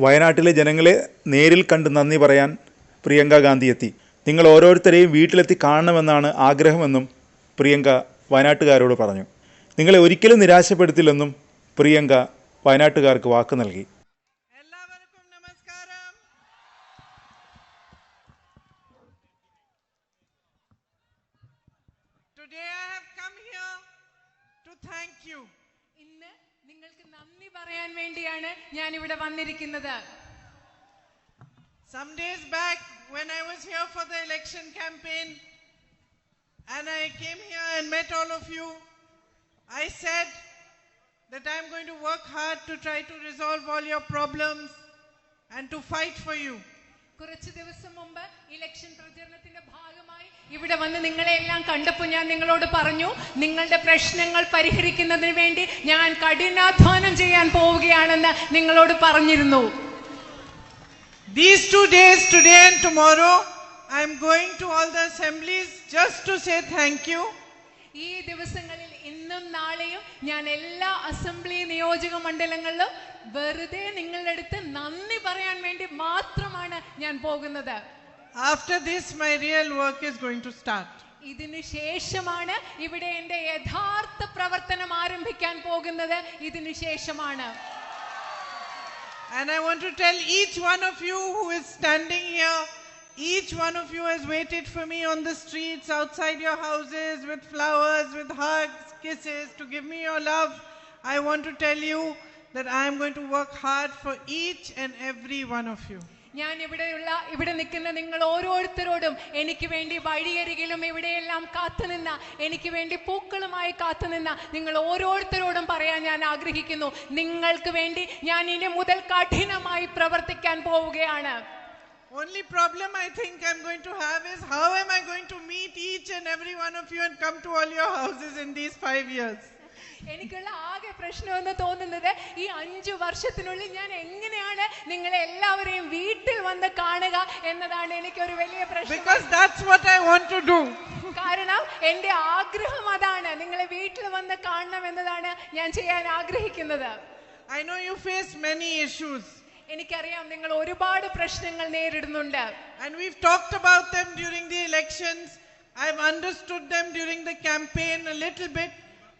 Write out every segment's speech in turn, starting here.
വയനാട്ടിലെ ജനങ്ങളെ നേരിൽ കണ്ട് നന്ദി പറയാൻ പ്രിയങ്ക ഗാന്ധി എത്തി. നിങ്ങൾ ഓരോരുത്തരെയും വീട്ടിലെത്തി കാണണമെന്നാണ് ആഗ്രഹമെന്നും പ്രിയങ്ക വയനാട്ടുകാരോട് പറഞ്ഞു. നിങ്ങളെ ഒരിക്കലും നിരാശപ്പെടുത്തില്ലെന്നും പ്രിയങ്ക വയനാട്ടുകാർക്ക് വാക്ക് നൽകി. എല്ലാവർക്കും നമസ്കാരം. Today I have come here to thank you. ഇന്ന് നിങ്ങൾക്ക് നന്ദി പറയാൻ വേണ്ടിയാണ് ഞാൻ ഇവിടെ വന്നിരിക്കുന്നത്. Some days back when I was here for the election campaign and I came here and met all of you, I said that I am going to work hard to try to resolve all your problems and to fight for you. കുറച്ച് ദിവസം മുമ്പ് election പ്രചരണത്തിന്റെ ഭാഗമായി ഇവിടെ വന്ന് നിങ്ങളെ എല്ലാം കണ്ടപ്പോൾ ഞാൻ നിങ്ങളോട് പറഞ്ഞു, നിങ്ങളുടെ പ്രശ്നങ്ങൾ പരിഹരിക്കുന്നതിന് വേണ്ടി ഞാൻ കഠിനാധ്വാനം ചെയ്യാൻ പോവുകയാണെന്ന് നിങ്ങളോട് പറഞ്ഞിരുന്നു. These 2 days, today and tomorrow, I am going to all the assemblies just to say thank you. ഈ ദിവസങ്ങളിൽ ഇന്നും നാളെയും ഞാൻ എല്ലാ അസംബ്ലി നിയോജക മണ്ഡലങ്ങളിലും വെറുതെ നിങ്ങളുടെ അടുത്ത് നന്ദി പറയാൻ വേണ്ടി മാത്രമാണ് ഞാൻ പോകുന്നത്. After this, my real work is going to start. ഇതിനു ശേഷമാണ് ഇവിടെ എന്റെ യഥാർത്ഥ പ്രവർത്തനം ആരംഭിക്കാൻ പോകുന്നത്. ഇതിനു ശേഷമാണ്. And I want to tell each one of you who is standing here, each one of you has waited for me on the streets, outside your houses, with flowers, with hugs, kisses, to give me your love. I want to tell you that I am going to work hard for each and every one of you. ഞാൻ ഇവിടെ നിൽക്കുന്ന നിങ്ങൾ ഓരോരുത്തരോടും എനിക്ക് വേണ്ടി വഴിയരികിലും ഇവിടെയെല്ലാം കാത്തുനിന്ന, എനിക്ക് വേണ്ടി പൂക്കളുമായി കാത്തുനിന്ന നിങ്ങൾ ഓരോരുത്തരോടും പറയാൻ ഞാൻ ആഗ്രഹിക്കുന്നു, നിങ്ങൾക്ക് വേണ്ടി ഞാൻ ഇനി മുതൽ കഠിനമായി പ്രവർത്തിക്കാൻ പോവുകയാണ്. Only problem I think I'm going to have is how am I going to meet each and every one of you and come to all your houses in these 5 years. എനിക്കുള്ള ആകെ പ്രശ്നമെന്ന് തോന്നുന്നത് ഈ 5 വർഷത്തിനുള്ളിൽ ഞാൻ എങ്ങനെയാണ് നിങ്ങളെ എല്ലാവരെയും വീട്ടിൽ വന്ന് കാണുക എന്നതാണ് എനിക്കൊരു വലിയ പ്രശ്നം. Because that's what I want to do. കാരണം എന്റെ ആഗ്രഹം അതാണ്, നിങ്ങളെ വീട്ടിൽ വന്ന് കാണണം എന്നതാണ് ഞാൻ ചെയ്യാൻ ആഗ്രഹിക്കുന്നത്. I know you face many issues. എനിക്കറിയാം നിങ്ങൾ ഒരുപാട് പ്രശ്നങ്ങൾ നേരിടുന്നുണ്ട്. And we've talked about them during the elections. I've understood them during the campaign a little bit.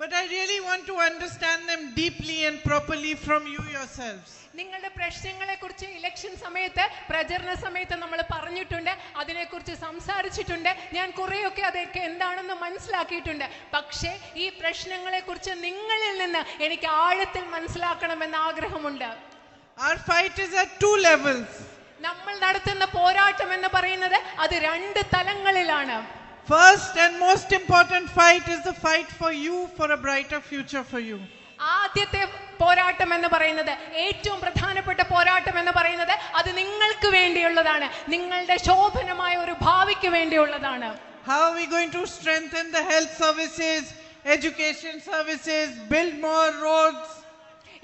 But I really want to understand them deeply and properly from you yourselves. നിങ്ങളുടെ പ്രശ്നങ്ങളെ കുറിച്ച് election സമയത്ത്, പ്രചരണ സമയത്ത് നമ്മൾ പറഞ്ഞിട്ടുണ്ട്, അതിനെക്കുറിച്ച് സംസാരിച്ചിട്ടുണ്ട്. ഞാൻ കുറെയൊക്കെ അതൊക്കെ എന്താണെന്ന് മനസ്സിലാക്കിയിട്ടുണ്ട്. പക്ഷേ ഈ പ്രശ്നങ്ങളെ കുറിച്ച് നിങ്ങളിൽ നിന്ന് എനിക്ക് ആഴത്തിൽ മനസ്സിലാക്കണമെന്ന് ആഗ്രഹമുണ്ട്. Our fight is at 2 levels. നമ്മൾ നടത്തുന്ന പോരാട്ടം എന്ന് പറയുന്നത് അത് 2 തലങ്ങളിലാണ്. First and most important fight is the fight for you, for a brighter future for you. ആദ്യത്തെ പോരാട്ടം എന്ന് പറയുന്നത്, ഏറ്റവും പ്രധാനപ്പെട്ട പോരാട്ടം എന്ന് പറയുന്നത് അത് നിങ്ങൾക്ക് വേണ്ടിയുള്ളതാണ്, നിങ്ങളുടെ ശോഭനമായ ഒരു ഭാവിക്ക് വേണ്ടിയുള്ളതാണ്. How are we going to strengthen the health services, education services, build more roads?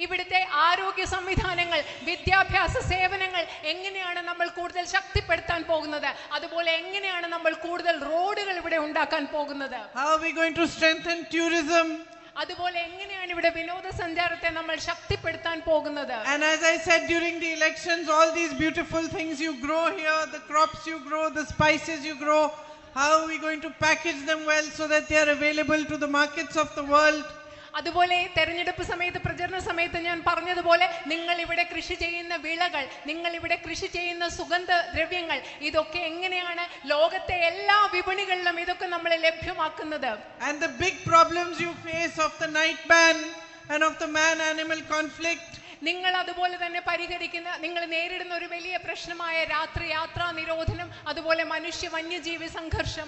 ഇവിടുത്തെ ആരോഗ്യ സംവിധാനങ്ങൾ, വിദ്യാഭ്യാസ സേവനങ്ങൾ എങ്ങനെയാണ് നമ്മൾ കൂടുതൽ ശക്തിപ്പെടുത്താൻ പോകുന്നത്, അതുപോലെ എങ്ങനെയാണ് നമ്മൾ കൂടുതൽ റോഡുകൾ ഇവിടെ ഉണ്ടാക്കാൻ പോകുന്നത്, how are we going to strengthen tourism, അതുപോലെ എങ്ങനെയാണ് ഇവിടെ വിനോദസഞ്ചാരത്തെ നമ്മൾ ശക്തിപ്പെടുത്താൻ പോകുന്നത്. and as I said during the elections, all these beautiful things you grow here, the crops you grow, the spices you grow, how are we going to package them well so that they are available to the markets of the world? അതുപോലെ തെരഞ്ഞെടുപ്പ് സമയത്ത്, പ്രചരണ സമയത്ത് ഞാൻ പറഞ്ഞതുപോലെ നിങ്ങൾ ഇവിടെ കൃഷി ചെയ്യുന്ന വിളകൾ, നിങ്ങൾ ഇവിടെ കൃഷി ചെയ്യുന്ന സുഗന്ധദ്രവ്യങ്ങൾ, ഇതൊക്കെ എങ്ങനെയാണ് ലോകത്തെ എല്ലാ വിപണികളിലും ഇതൊക്കെ നമ്മൾ ലഭ്യമാക്കുന്നത്. And the big problems you face of the night ban and of the man-animal conflict, നിങ്ങൾ അതുപോലെ തന്നെ പരിഹരിക്കുന്ന, നിങ്ങൾ നേരിടുന്ന ഒരു വലിയ പ്രശ്നമായ രാത്രി യാത്രാ നിരോധനം, അതുപോലെ മനുഷ്യ വന്യജീവി സംഘർഷം,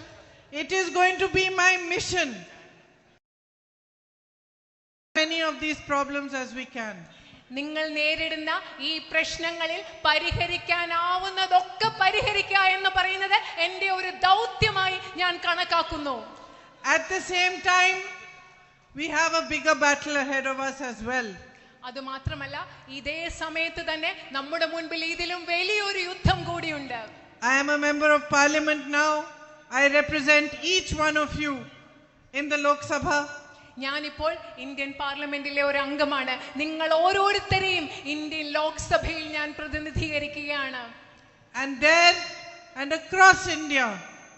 it is going to be my mission many of these problems as we can. നിങ്ങൾ നേരിടുന്ന ഈ പ്രശ്നങ്ങളിൽ പരിഹരിക്കാനാവുന്നതൊക്കെ പരിഹരിക്കുക എന്ന് പറയുന്നത് എൻ്റെ ഒരു ദൗത്യമായി ഞാൻ കണക്കാക്കുന്നു. At the same time, we have a bigger battle ahead of us as well. അത് മാത്രമല്ല, ഇതേ സമയത്ത് തന്നെ നമ്മുടെ മുൻപിൽ ഇതിലും വലിയൊരു യുദ്ധം കൂടിയുണ്ട്. I am a member of parliament now. I represent each one of you in the Lok Sabha. ഞാനിപ്പോൾ ഇന്ത്യൻ പാർലമെന്റിലെ ഒരു അംഗമാണ്. നിങ്ങൾ ഓരോരുത്തരെയും ഇന്ത്യൻ ലോക്സഭയിൽ ഞാൻ പ്രതിനിധീകരിക്കുകയാണ്. And there and across India,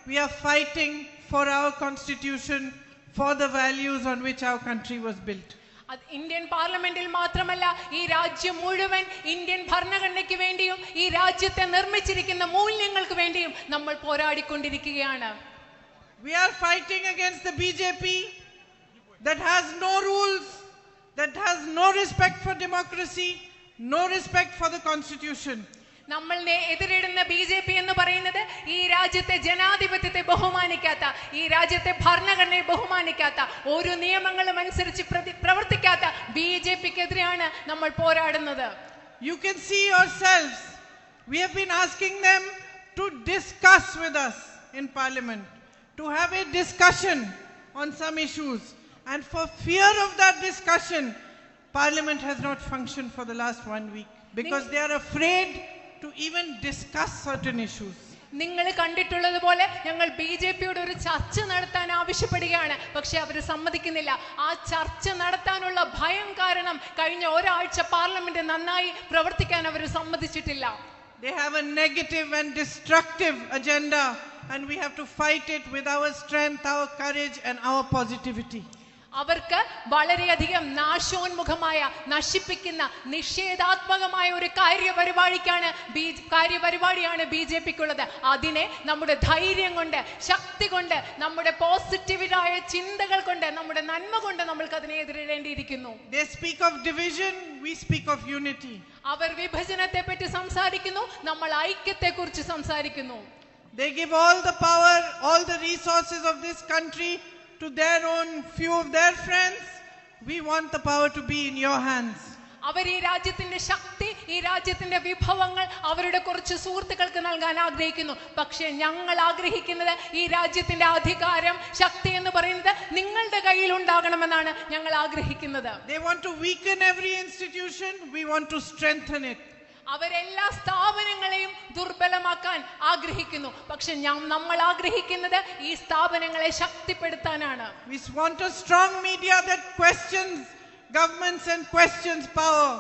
we are fighting for our constitution, for the values on which our country was built. Indian പാർലമെന്റിൽ മാത്രമല്ല, ഈ രാജ്യം മുഴുവൻ ഇന്ത്യൻ ഭരണഘടനയ്ക്ക് വേണ്ടിയും ഈ രാജ്യത്തെ നിർമ്മിച്ചിരിക്കുന്ന മൂല്യങ്ങൾക്ക് വേണ്ടിയും നമ്മൾ പോരാടിക്കൊണ്ടിരിക്കുകയാണ്. We are fighting against the BJP that has no rules, that has no respect for democracy, no respect for the constitution. നമ്മളിനെ എതിരിടുന്ന BJP എന്ന് പറയുന്നത് ഈ രാജ്യത്തെ ജനാധിപത്യത്തെ ബഹുമാനിക്കാത്ത, ഈ രാജ്യത്തെ ഭരണഘടനയെ ബഹുമാനിക്കാത്ത, ഒരു നിയമങ്ങളും അനുസരിച്ച് പ്രവർത്തിക്കാത്ത BJPക്കെതിരെയാണ് നമ്മൾ പോരാടുന്നത്. You can see yourselves, we have been asking them to discuss with us in parliament, to have a discussion on some issues, and for fear of that discussion, parliament has not functioned for the last 1 week because they are afraid to even discuss certain issues. നിങ്ങൾ കണ്ടിട്ടുള്ളതുപോലെ ഞങ്ങൾ BJPയോട് ഒരു ചർച്ച നടത്താൻ ആവശ്യപ്പെടുകയാണ്. പക്ഷെ അവർ സമ്മതിക്കുന്നില്ല. ആ ചർച്ച നടത്താനുള്ള ഭയം കാരണം കഴിഞ്ഞ ഒരാഴ്ച പാർലമെന്റ് നന്നായി പ്രവർത്തിക്കാൻ അവർ സമ്മതിച്ചിട്ടില്ല. They have a negative and destructive agenda, and we have to fight it with our strength, our courage, and our positivity. അവർക്ക് വളരെയധികം നാശോന്മുഖമായ, നശിപ്പിക്കുന്ന, നിഷേധാത്മകമായ ഒരു കാര്യപരിപാടിയാണ് BJPക്കുള്ളത്. അതിനെ നമ്മുടെ ധൈര്യം കൊണ്ട്, ശക്തി കൊണ്ട്, നമ്മുടെ പോസിറ്റീവായ ചിന്തകൾ കൊണ്ട്, നമ്മുടെ നന്മ കൊണ്ട് നമ്മൾക്ക് അതിനെ എതിരിടേണ്ടിയിരിക്കുന്നു. They speak of division, we speak of unity. അവർ വിഭജനത്തെ പറ്റി സംസാരിക്കുന്നു, നമ്മൾ ഐക്യത്തെ കുറിച്ച് സംസാരിക്കുന്നു. They give all the power, all the resources of this country to their own few of their friends. We want the power to be in your hands. അവർ ഈ രാജ്യത്തിന്റെ ശക്തി, ഈ രാജ്യത്തിന്റെ വിഭവങ്ങൾ അവരുടെ കുറച്ച് സുഹൃത്തുക്കൾക്ക് നൽകാൻ ആഗ്രഹിക്കുന്നു. പക്ഷേ ഞങ്ങൾ ആഗ്രഹിക്കുന്നത് ഈ രാജ്യത്തിന്റെ അധികാരം, ശക്തി എന്ന് പറയുന്നത് നിങ്ങളുടെ കയ്യിൽ ഉണ്ടാകണമെന്നാണ് ഞങ്ങൾ ആഗ്രഹിക്കുന്നത്. They want to weaken every institution, we want to strengthen it. അവരെല്ലാ സ്ഥാപനങ്ങളെയും ദുർബലമാക്കാൻ ആഗ്രഹിക്കുന്നു. പക്ഷെ നമ്മൾ ആഗ്രഹിക്കുന്നത് ഈ സ്ഥാപനങ്ങളെ ശക്തിപ്പെടുത്താനാണ്. We want a strong media that questions governments and questions power.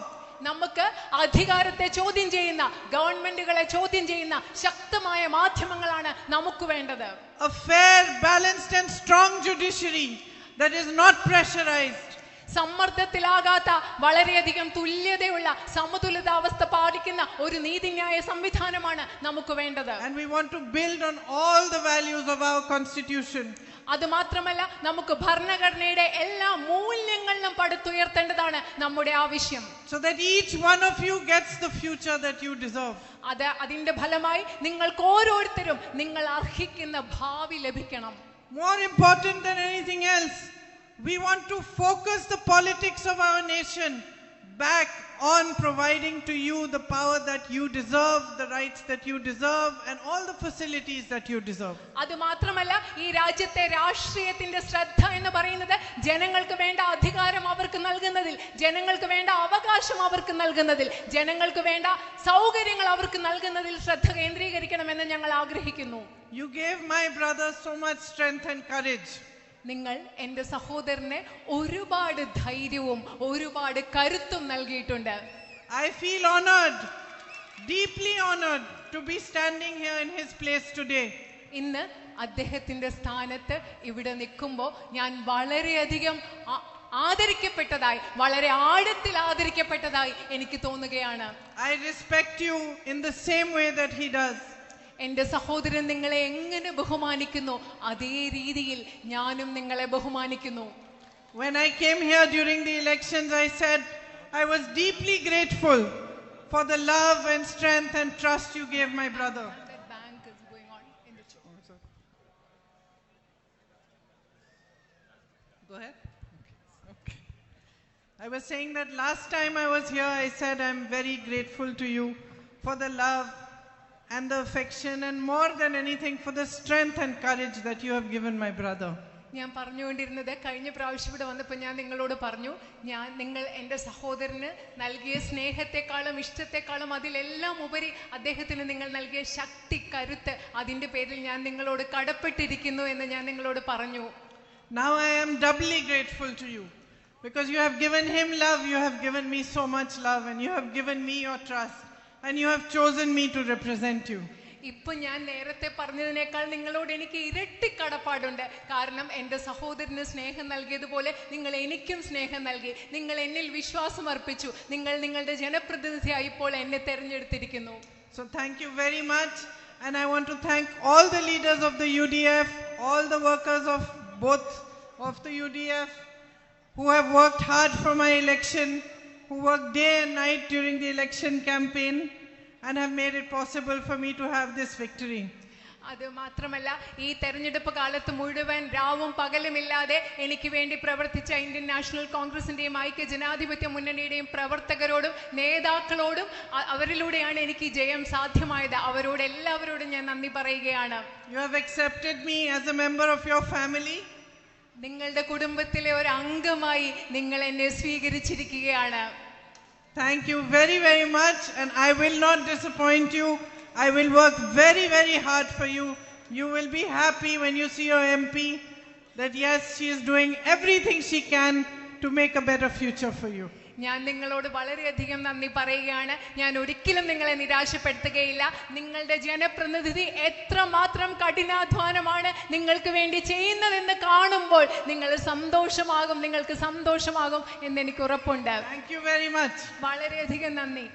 നമുക്ക് അധികാരത്തെ ചോദ്യം ചെയ്യുന്ന, ഗവൺമെന്റുകളെ ചോദ്യം ചെയ്യുന്ന ശക്തമായ മാധ്യമങ്ങളാണ് നമുക്ക് വേണ്ടത്. A fair, balanced and strong judiciary that is not pressurized. സമ്മർദ്ദത്തിലാകാത്ത, വളരെയധികം തുല്യതയുള്ള, സമതുലിതാവസ്ഥ പാലിക്കുന്ന ഒരു നീതിന്യായ സംവിധാനമാണ് നമുക്ക് വേണ്ടത്. And we want to build on all the values of our constitution. അത് മാത്രമല്ല, നമുക്ക് ഭരണഘടനയുടെ എല്ലാ മൂല്യങ്ങളിലും പടുത്തുയർത്തേണ്ടതാണ് നമ്മുടെ ആവശ്യം. So that each one of you gets the future that you deserve. അതിന്റെ ഫലമായി നിങ്ങൾക്ക് ഓരോരുത്തരും നിങ്ങൾ അർഹിക്കുന്ന ഭാവി ലഭിക്കണം. More important than anything else, we want to focus the politics of our nation back on providing to you the power that you deserve, the rights that you deserve, and all the facilities that you deserve. അത് മാത്രമല്ല, ഈ രാജ്യത്തെ രാഷ്ട്രീയത്തിന്റെ ശ്രദ്ധ എന്ന് പറയുന്നത് ജനങ്ങൾക്ക് വേണ്ട അധികാരം അവർക്ക് നൽകുന്നതിൽ, ജനങ്ങൾക്ക് വേണ്ട അവകാശം അവർക്ക് നൽകുന്നതിൽ, ജനങ്ങൾക്ക് വേണ്ട സൗകര്യങ്ങൾ അവർക്ക് നൽകുന്നതിൽ ശ്രദ്ധ കേന്ദ്രീകരിക്കണമെന്ന് ഞങ്ങൾ ആഗ്രഹിക്കുന്നു. You gave my brother so much strength and courage. നിങ്ങൾ എൻ്റെ സഹോദരന് ഒരുപാട് ധൈര്യവും ഒരുപാട് കരുത്തും നൽകിയിട്ടുണ്ട്. I feel honored, deeply honored to be standing here in his place today. ഇന്ന് അദ്ദേഹത്തിന്റെ സ്ഥാനത്ത് ഇവിടെ നിൽക്കുമ്പോൾ ഞാൻ വളരെയധികം ആദരിക്കപ്പെട്ടതായി, വളരെ ആഴത്തിൽ ആദരിക്കപ്പെട്ടതായി എനിക്ക് തോന്നുകയാണ്. I respect you in the same way that he does. എൻ്റെ സഹോദരൻ നിങ്ങളെ എങ്ങനെ ബഹുമാനിക്കുന്നു അതേ രീതിയിൽ ഞാനും നിങ്ങളെ ബഹുമാനിക്കുന്നു. When I came here during the elections, I said I was deeply grateful for the love and strength and trust you gave my brother. Go ahead. Okay. I was saying that last time I was here, I said I'm very grateful to you for the love and the affection, and more than anything for the strength and courage that you have given my brother. ഞാൻ പറഞ്ഞുകൊണ്ടിരുന്നത്, കഴിഞ്ഞ പ്രാവശ്യം ഇവിടെ വന്നപ്പോൾ ഞാൻ നിങ്ങളോട് പറഞ്ഞു, നിങ്ങൾ എൻ്റെ സഹോദരന് നൽകിയ സ്നേഹത്തെക്കാളും ഇഷ്ടത്തെക്കാളും അതിലെല്ലാം ഉപരി അദ്ദേഹത്തിന് നിങ്ങൾ നൽകിയ ശക്തി, കരുത്ത്, അതിൻ്റെ പേരിൽ ഞാൻ നിങ്ങളോട് കടപ്പെട്ടിരിക്കുന്നു എന്ന് ഞാൻ നിങ്ങളോട് പറഞ്ഞു. Now I am doubly grateful to you because you have given him love, you have given me so much love, and you have given me your trust, and you have chosen me to represent you. ഇപ്പൊ ഞാൻ നേരത്തെ പറഞ്ഞതിനേക്കാൾ നിങ്ങളോട് എനിക്ക് ഇരട്ടി കടപ്പാടുണ്ട്. കാരണം എൻ്റെ സഹോദരന് സ്നേഹം നൽകിയതുപോലെ നിങ്ങൾ എനിക്കും സ്നേഹം നൽകി. നിങ്ങൾ എന്നിൽ വിശ്വാസം അർപ്പിച്ചു. നിങ്ങൾ നിങ്ങളുടെ ജനപ്രതിനിധിയായി ഇപ്പോൾ എന്നെ തെരഞ്ഞെടുത്തിരിക്കുന്നു. So thank you very much, and I want to thank all the leaders of the UDF, all the workers of both of the UDF who have worked hard for my election, who worked day and night during the election campaign and have made it possible for me to have this victory. അത് മാത്രമല്ല, ഈ തെരഞ്ഞെടുപ്പ് കാലത്ത് മുഴുവൻ രാവും പകലുമില്ലാതെ എനിക്ക് വേണ്ടി പ്രവർത്തിച്ച ഇന്ത്യൻ നാഷണൽ കോൺഗ്രസിന്റെയും ഐക്യ ജനാധിപത്യ മുന്നണിയുടെയും പ്രവർത്തകരോടും നേതാക്കളോടും അവരിലൂടെയാണ് എനിക്ക് ഈ ജയം സാധ്യമായത്. അവരോട് എല്ലാവരോടും ഞാൻ നന്ദി പറയുകയാണ്. You have accepted me as a member of your family. നിങ്ങളുടെ കുടുംബത്തിലെ ഒരു അംഗമായി നിങ്ങൾ എന്നെ സ്വീകരിച്ചിരിക്കുകയാണ്. Thank you very, very much, and I will not disappoint you. I will work very, very hard for you. You will be happy when you see your MP that yes, she is doing everything she can to make a better future for you. ഞാൻ നിങ്ങളോട് വളരെയധികം നന്ദി പറയുകയാണ്. ഞാൻ ഒരിക്കലും നിങ്ങളെ നിരാശപ്പെടുത്തുകയില്ല. നിങ്ങളുടെ ജനപ്രതിനിധി എത്രമാത്രം കഠിനാധ്വാനമാണ് നിങ്ങൾക്ക് വേണ്ടി ചെയ്യുന്നതെന്ന് കാണുമ്പോൾ നിങ്ങൾക്ക് സന്തോഷമാകും എന്ന് എനിക്ക് ഉറപ്പുണ്ട്. Thank you very much. വളരെയധികം നന്ദി.